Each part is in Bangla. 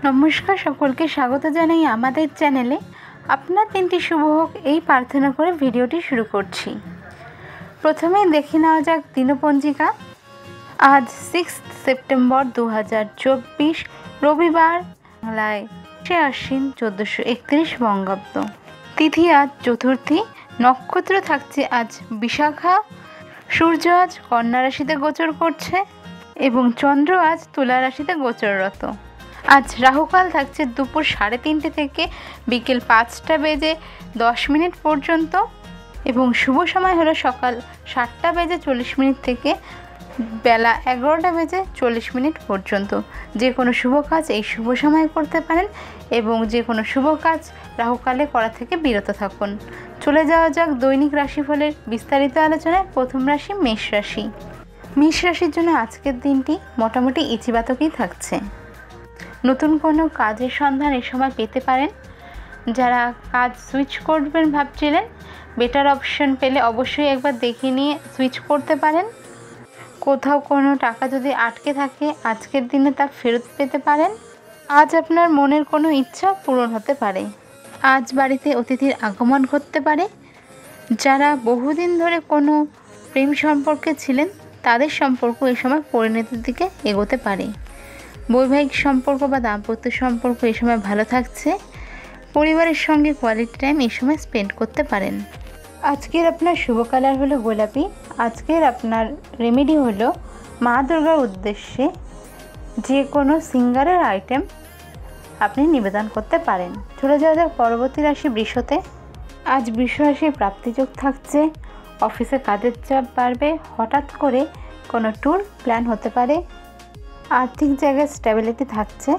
নমস্কার, সকলকে স্বাগত জানাই আমাদের চ্যানেলে। আপনার দিনটি শুভ হোক এই প্রার্থনা করে ভিডিওটি শুরু করছি। প্রথমেই দেখে নেওয়া যাক দিনপঞ্জিকা। আজ 6 সেপ্টেম্বর 2024 রবিবার, বাংলায় আশ্বিন 1431 বঙ্গাব্দ। তিথি আজ চতুর্থী, নক্ষত্র থাকছে আজ বিশাখা, সূর্য আজ কন্যা রাশিতে গোচর করছে এবং চন্দ্র আজ তুলা রাশিতে গোচররত। আজ রাহুকাল থাকছে দুপুর 3:30 থেকে বিকেল 5:10 পর্যন্ত এবং শুভ সময় হলো সকাল 7:40 থেকে বেলা 11:40 পর্যন্ত। যে কোনো শুভ কাজ এই শুভ সময়ে করতে পারেন এবং যে কোনো শুভ কাজ রাহুকালে করা থেকে বিরত থাকুন। চলে যাওয়া যাক দৈনিক রাশিফলের বিস্তারিত আলোচনায়। প্রথম রাশি মেষ রাশি। মেষ রাশির জন্য আজকের দিনটি মোটামুটি ইতিবাচকই থাকছে। নতুন কোনো কাজের সন্ধান এ সময় পেতে পারেন। যারা কাজ সুইচ করবেন ভাবছিলেন, বেটার অপশন পেলে অবশ্যই একবার দেখে নিয়ে সুইচ করতে পারেন। কোথাও কোনো টাকা যদি আটকে থাকে আজকের দিনে তা ফেরত পেতে পারেন। আজ আপনার মনের কোনো ইচ্ছা পূরণ হতে পারে। আজ বাড়িতে অতিথির আগমন ঘটতে পারে। যারা বহুদিন ধরে কোনো প্রেম সম্পর্কে ছিলেন তাদের সম্পর্ক এই সময় পরিণতির দিকে এগোতে পারে। বৈবাহিক সম্পর্ক বা দাম্পত্য সম্পর্ক এই সময় ভালো থাকছে। পরিবারের সঙ্গে কোয়ালিটি টাইম এই সময় স্পেন্ড করতে পারেন। আজকের আপনার শুভ কালার হলো গোলাপি। আজকের আপনার রেমেডি হলো মা দুর্গার উদ্দেশ্যে যে কোনো সিঙ্গারের আইটেম আপনি নিবেদন করতে পারেন। চলে যাওয়া যাক পরবর্তী রাশি বৃষতে। আজ বৃষ রাশির প্রাপ্তিযোগ থাকছে। অফিসে কাজের চাপ বাড়বে। হঠাৎ করে কোনো ট্যুর প্ল্যান হতে পারে। আর্থিক জায়গায় স্টেবিলিটি থাকছে।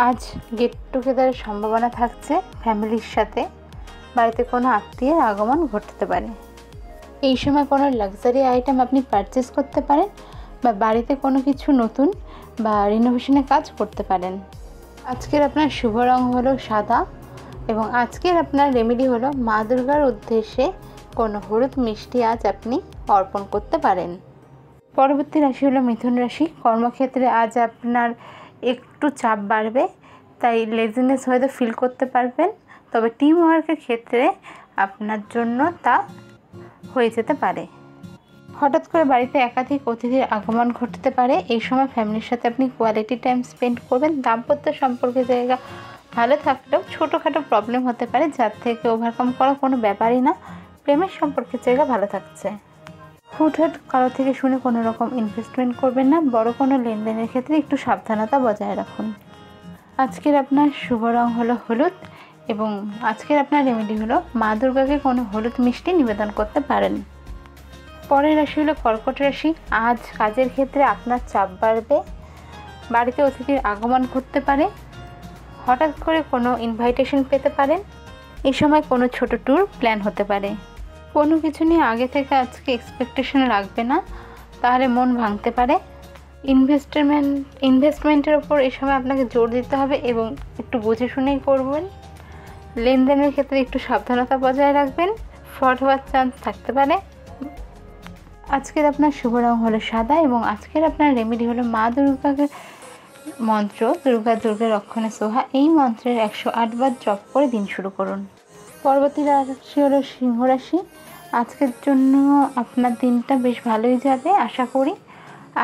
আজ গেট টুগেদারের সম্ভাবনা থাকছে। ফ্যামিলির সাথে বাড়িতে কোনো আত্মীয়ের আগমন ঘটতে পারে। এই সময় কোনো লাক্সারি আইটেম আপনি পারচেস করতে পারেন বা বাড়িতে কোনো কিছু নতুন বা রিনোভেশনের কাজ করতে পারেন। আজকের আপনার শুভ রং হলো সাদা এবং আজকের আপনার রেমেডি হলো মা দুর্গার উদ্দেশ্যে কোনো হলুদ মিষ্টি আজ আপনি অর্পণ করতে পারেন। পরবর্তী রাশি হলো মিথুন রাশি। কর্মক্ষেত্রে আজ আপনার একটু চাপ বাড়বে, তাই লেজিনেস হয়তো ফিল করতে পারবেন, তবে টিম ওয়ার্কের ক্ষেত্রে আপনার জন্য তা হয়ে যেতে পারে। হঠাৎ করে বাড়িতে একাধিক অতিথির আগমন ঘটতে পারে। এই সময় ফ্যামিলির সাথে আপনি কোয়ালিটি টাইম স্পেন্ড করবেন। দাম্পত্য সম্পর্কের জায়গা ভালো থাকলেও ছোটোখাটো প্রবলেম হতে পারে, যার থেকে ওভারকাম করা কোনো ব্যাপারই না। প্রেমের সম্পর্কের জায়গা ভালো থাকছে। হুটহাট কারো থেকে শুনে কোনো রকম ইনভেস্টমেন্ট করবেন না। বড় কোনো লেনদেনের ক্ষেত্রে একটু সাবধানতা বজায় রাখুন। আজকের আপনার শুভ রং হলো হলুদ এবং আজকের আপনার রেমেডি হলো মা দুর্গাকে কোনো হলুদ মিষ্টি নিবেদন করতে পারেন। পরের রাশি হলো কর্কট রাশি। আজ কাজের ক্ষেত্রে আপনার চাপ বাড়বে। বাড়িতে অতিথির আগমন ঘটতে পারে। হঠাৎ করে কোনো ইনভাইটেশন পেতে পারেন। এই সময় কোনো ছোট ট্যুর প্ল্যান হতে পারে। কোনো কিছু নিয়ে আগে থেকে আজকে এক্সপেকটেশন রাখবে না, তাহলে মন ভাঙতে পারে। ইনভেস্টমেন্টের ওপর এই সময় আপনাকে জোর দিতে হবে এবং একটু বুঝে শুনেই করবেন। লেনদেনের ক্ষেত্রে একটু সাবধানতা বজায় রাখবেন। ফ্রড হওয়ার চান্স থাকতে পারে। আজকের আপনার শুভ রং হলো সাদা এবং আজকের আপনার রেমেডি হলো মা দুর্গাকে মন্ত্র দুর্গা রক্ষণে সোহা, এই মন্ত্রের 108 বার জপ করে দিন শুরু করুন। পরবর্তী রাশি হলো সিংহ রাশি। আজকের জন্য আপনার দিনটা বেশ ভালোই যাবে আশা করি।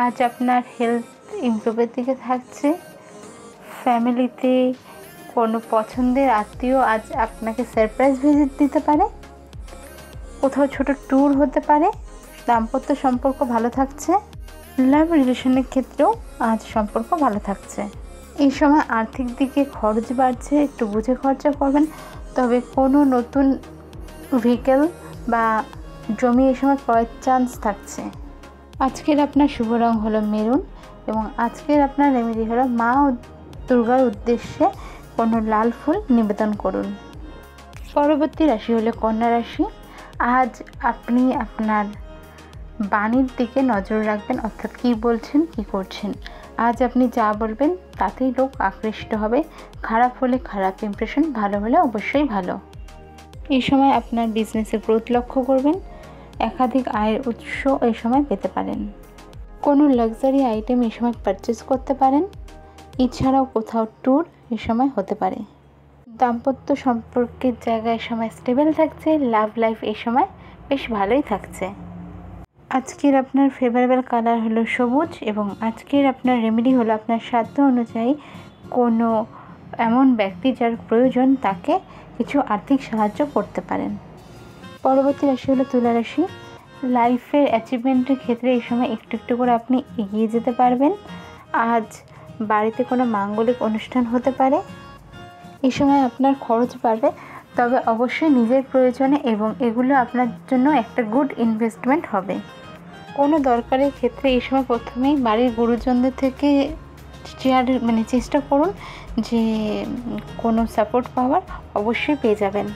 আজ আপনার হেলথ ইমপ্রুভের দিকে থাকছে। ফ্যামিলিতে কোনো পছন্দের আত্মীয় আজ আপনাকে সারপ্রাইজ ভিজিট দিতে পারে। কোথাও ছোট ট্যুর হতে পারে। দাম্পত্য সম্পর্ক ভালো থাকছে। লাভ রিলেশনের ক্ষেত্রেও আজ সম্পর্ক ভালো থাকছে। এই সময় আর্থিক দিকে খরচ বাড়ছে, একটু বুঝে খরচা করবেন। তবে কোনো নতুন ভেহিকেল বা জমি এই সময় ক্রয়ের চান্স থাকছে। আজকের আপনার শুভ রং হলো মেরুন এবং আজকের আপনার রেমেডি হলো মা দুর্গার উদ্দেশ্যে কোনো লাল ফুল নিবেদন করুন। পরবর্তী রাশি হলো কন্যা রাশি। আজ আপনি আপনার বাণীর দিকে নজর রাখবেন, অর্থাৎ কী বলছেন কী করছেন। আজ আপনি যা বলবেন তাতেই লোক আকৃষ্ট হবে। খারাপ হলে খারাপ ইমপ্রেশন, ভালো হলে অবশ্যই ভালো। এই সময় আপনার বিজনেসে গ্রোথ লক্ষ্য করবেন। একাধিক আয়ের উৎস এই সময় পেতে পারেন। কোনো লাক্সারি আইটেম এই সময় পারচেস করতে পারেন। এছাড়াও কোথাও ট্যুর এই সময় হতে পারে। দাম্পত্য সম্পর্কের জায়গায় সময় স্টেবল থাকছে। লাভ লাইফ এই সময় বেশ ভালোই থাকছে। আজকের আপনার ফেভারেবল কালার হলো সবুজ এবং আজকের আপনার রেমেডি হলো আপনার সাধ্য অনুযায়ী কোনো এমন ব্যক্তি যার প্রয়োজন তাকে কিছু আর্থিক সাহায্য করতে পারেন। পরবর্তী রাশি হলো তুলা রাশি। লাইফের অ্যাচিভমেন্টের ক্ষেত্রে এই সময় একটু একটু করে আপনি এগিয়ে যেতে পারবেন। আজ বাড়িতে কোনো মাঙ্গলিক অনুষ্ঠান হতে পারে। এই সময় আপনার খরচ বাড়বে, তবে অবশ্যই নিজের প্রয়োজনে এবং এগুলো আপনার জন্য একটা গুড ইনভেস্টমেন্ট হবে। কোনো দরকারের ক্ষেত্রে এই সময় প্রথমেই বাড়ির গুরুজনদের থেকে চেষ্টা করুন যে কোনো সাপোর্ট পাওয়ার, অবশ্যই পেয়ে যাবেন।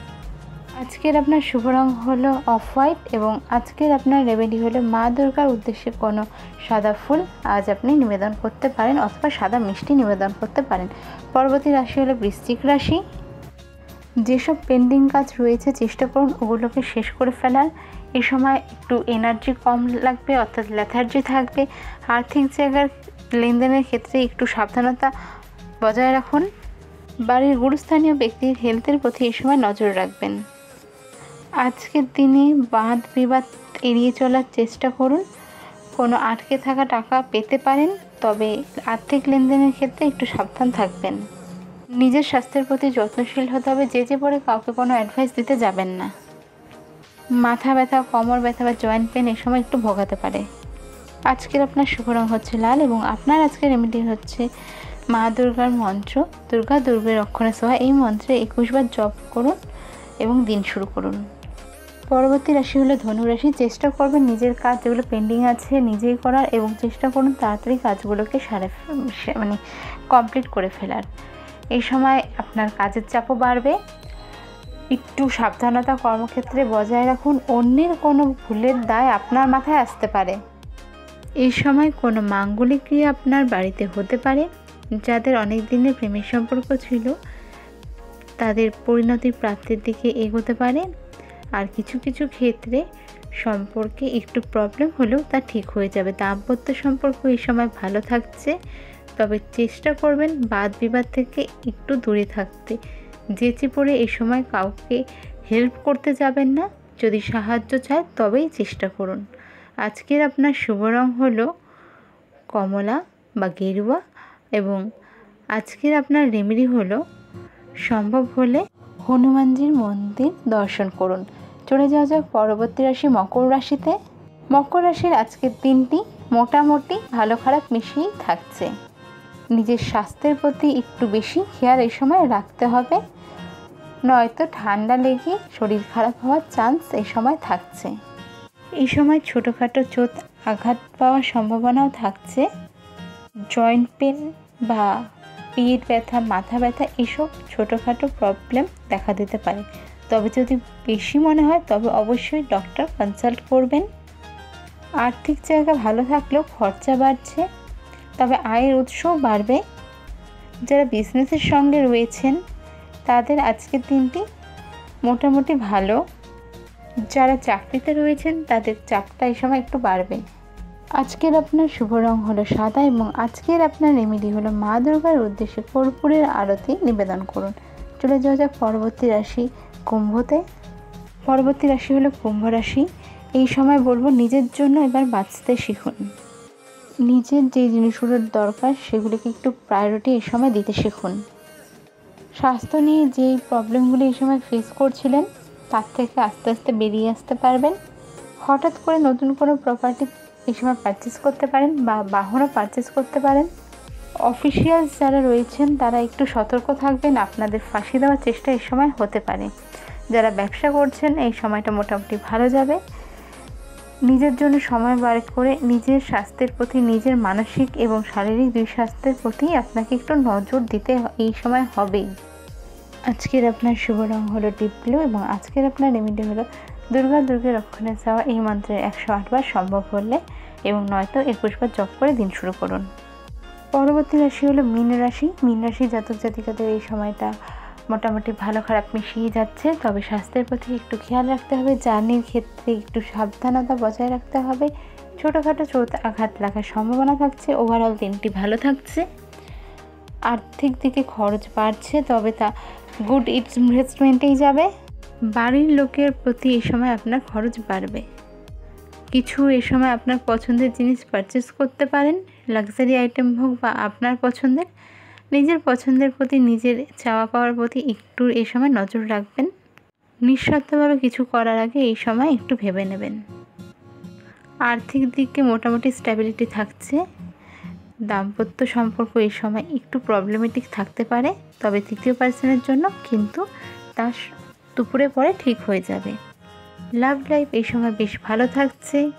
আজকের আপনার শুভ রং হলো অফ হোয়াইট এবং আজকের আপনার রেমেডি হলো মা দুর্গার উদ্দেশ্যে কোনো সাদা ফুল আজ আপনি নিবেদন করতে পারেন অথবা সাদা মিষ্টি নিবেদন করতে পারেন। পরবর্তী রাশি হলো বৃশ্চিক রাশি। যেসব পেন্ডিং কাজ রয়েছে চেষ্টা করুন ওগুলোকে শেষ করে ফেলার। এই সময় একটু এনার্জি কম লাগবে, অর্থাৎ লেথার্জি থাকবে। আর্থিক জায়গার লেনদেনের ক্ষেত্রে একটু সাবধানতা বজায় রাখুন। বাড়ির গুরুস্থানীয় ব্যক্তির হেলথের প্রতি এই সময় নজর রাখবেন। আজকের দিনে বাদ বিবাদ এড়িয়ে চলার চেষ্টা করুন। কোনো আটকে থাকা টাকা পেতে পারেন, তবে আর্থিক লেনদেনের ক্ষেত্রে একটু সাবধান থাকবেন। নিজের স্বাস্থ্যের প্রতি যত্নশীল হতে হবে। যে পরে কাউকে কোনো অ্যাডভাইস দিতে যাবেন না। মাথা ব্যথা, কোমর ব্যথা বা জয়েন্ট পেন এই সময় একটু ভোগাতে পারে। আজকের আপনার শুভ রং হচ্ছে লাল এবং আপনার আজকের রেমেডি হচ্ছে মা দুর্গার মন্ত্র দুর্গা দুর্গে রক্ষণে সোহা। এই মন্ত্রে 21 বার জপ করুন এবং দিন শুরু করুন। পরবর্তী রাশি হলো ধনু রাশি। চেষ্টা করবেন নিজের কাজ যেগুলো পেন্ডিং আছে নিজেই করার এবং চেষ্টা করুন তাড়াতাড়ি কাজগুলোকে কমপ্লিট করে ফেলার। এই সময় আপনার কাজের চাপও বাড়বে। একটু সাবধানতা কর্মক্ষেত্রে বজায় রাখুন। অন্যের কোনো ভুলের দায় আপনার মাথায় আসতে পারে। এই সময় কোনো মাঙ্গলিক ক্রিয়া আপনার বাড়িতে হতে পারে। যাদের অনেক দিনের প্রেমের সম্পর্ক ছিল তাদের পরিণতির প্রাপ্তির দিকে এগোতে পারে। আর কিছু কিছু ক্ষেত্রে সম্পর্কে একটু প্রবলেম হলেও তা ঠিক হয়ে যাবে। দাম্পত্য সম্পর্ক এই সময় ভালো থাকছে, তবে চেষ্টা করবেন বাদ বিবাদ থেকে একটু দূরে থাকতে। যেচে পড়ে এই সময় কাউকে হেল্প করতে যাবেন না। যদি সাহায্য চায় তবেই চেষ্টা করুন। আজকের আপনার শুভ রং হলো কমলা বা গেরুয়া এবং আজকের আপনার রেমেডি হলো সম্ভব হলে হনুমানজির মন্দির দর্শন করুন। চলে যাওয়া যাক পরবর্তী রাশি মকর রাশিতে। মকর রাশির আজকের দিনটি মোটামুটি ভালো খারাপ মিশিয়েই থাকছে। নিজের স্বাস্থ্যের প্রতি একটু বেশি খেয়াল এই সময় রাখতে হবে, নয়তো ঠান্ডা লেগে শরীর খারাপ হওয়ার চান্স এই সময় থাকছে। এই সময় ছোটোখাটো চোট আঘাত পাওয়ার সম্ভাবনাও থাকছে। জয়েন্ট পেন বা পেট ব্যথা, মাথা ব্যথা এসব ছোটোখাটো প্রবলেম দেখা দিতে পারে। তবে যদি বেশি মনে হয় তবে অবশ্যই ডক্টর কনসাল্ট করবেন। আর্থিক জায়গা ভালো থাকলেও খরচা বাড়ছে, তবে আয়ের উৎসও বাড়বে। যারা বিজনেসের সঙ্গে রয়েছেন তাদের আজকের দিনটি মোটামুটি ভালো। যারা চাকরিতে রয়েছেন তাদের চাপটা এই সময় একটু বাড়বে। আজকের আপনার শুভ রং হলো সাদা এবং আজকের আপনার রেমেডি হলো মা দুর্গার উদ্দেশ্যে কর্পূরের আরতি নিবেদন করুন। চলে যাওয়া যাক পরবর্তী রাশি কুম্ভতে। পরবর্তী রাশি হলো কুম্ভ রাশি। এই সময় বলবো নিজের জন্য এবার বাঁচতে শিখুন। নিজের যে জিনিসগুলোর দরকার সেগুলিকে একটু প্রায়োরিটি এই সময় দিতে শিখুন। স্বাস্থ্য নিয়ে যে প্রবলেমগুলি এই সময় ফেস করছিলেন তার থেকে আস্তে আস্তে বেরিয়ে আসতে পারবেন। হঠাৎ করে নতুন কোনো প্রপার্টি এই সময় পারচেস করতে পারেন বা বাহনও পারচেস করতে পারেন। অফিসিয়ালস যারা রয়েছেন তারা একটু সতর্ক থাকবেন, আপনাদের ফাঁসি দেওয়ার চেষ্টা এই সময় হতে পারে। যারা ব্যবসা করছেন এই সময়টা মোটামুটি ভালো যাবে। নিজের জন্য সময় বার করে নিজের স্বাস্থ্যের প্রতি, নিজের মানসিক এবং শারীরিক দুই স্বাস্থ্যের প্রতি আপনাকে একটু নজর দিতে এই সময় হবেই। আজকের আপনার শুভ রং হলো ডিপ ব্লু এবং আজকের আপনার রেমেডি হলো দুর্গা দুর্গে রক্ষণে যাওয়া। এই মন্ত্রের 108 বার সম্ভব হলে এবং নয়তো 21 বার জপ করে দিন শুরু করুন। পরবর্তী রাশি হলো মীন রাশি। মীন রাশি জাতক জাতিকাদের এই সময়টা মোটামুটি ভালো খারাপ মিশিয়ে যাচ্ছে, তবে স্বাস্থ্যের প্রতি একটু খেয়াল রাখতে হবে। জার্নির ক্ষেত্রে একটু সাবধানতা বজায় রাখতে হবে। ছোটোখাটো চোট আঘাত লাগার সম্ভাবনা থাকছে। ওভারঅল দিনটি ভালো থাকছে। আর্থিক দিকে খরচ বাড়ছে, তবে তা গুড ইনভেস্টমেন্টেই যাবে। বাড়ির লোকের প্রতি এই সময় আপনার খরচ বাড়বে। কিছু এই সময় আপনার পছন্দের জিনিস পারচেস করতে পারেন, লাক্সারি আইটেম হোক বা আপনার পছন্দের। নিজের পছন্দের প্রতি, নিজের চাওয়া পাওয়ার প্রতি একটু এই সময় নজর রাখবেন। নিঃস্বার্থভাবে কিছু করার আগে এই সময় একটু ভেবে নেবেন। আর্থিক দিকে মোটামুটি স্ট্যাবিলিটি থাকছে। দাম্পত্য সম্পর্ক এই সময় একটু প্রবলেমেটিক থাকতে পারে, তবে তৃতীয় পার্সনের জন্য কিন্তু তা দুপুরে পরে ঠিক হয়ে যাবে। লাভ লাইফ এই সময় বেশ ভালো থাকছে।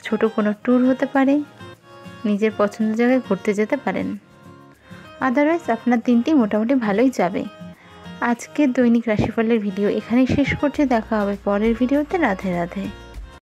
ছোট কোনো ট্যুর হতে পারে, নিজের পছন্দের জায়গায় ঘুরতে যেতে পারেন। আদারওয়াইজ আপনার দিনটি মোটামুটি ভালোই যাবে। আজকের দৈনিক রাশিফলের ভিডিও এখানেই শেষ করছি। দেখা হবে পরের ভিডিওতে। রাধে রাধে।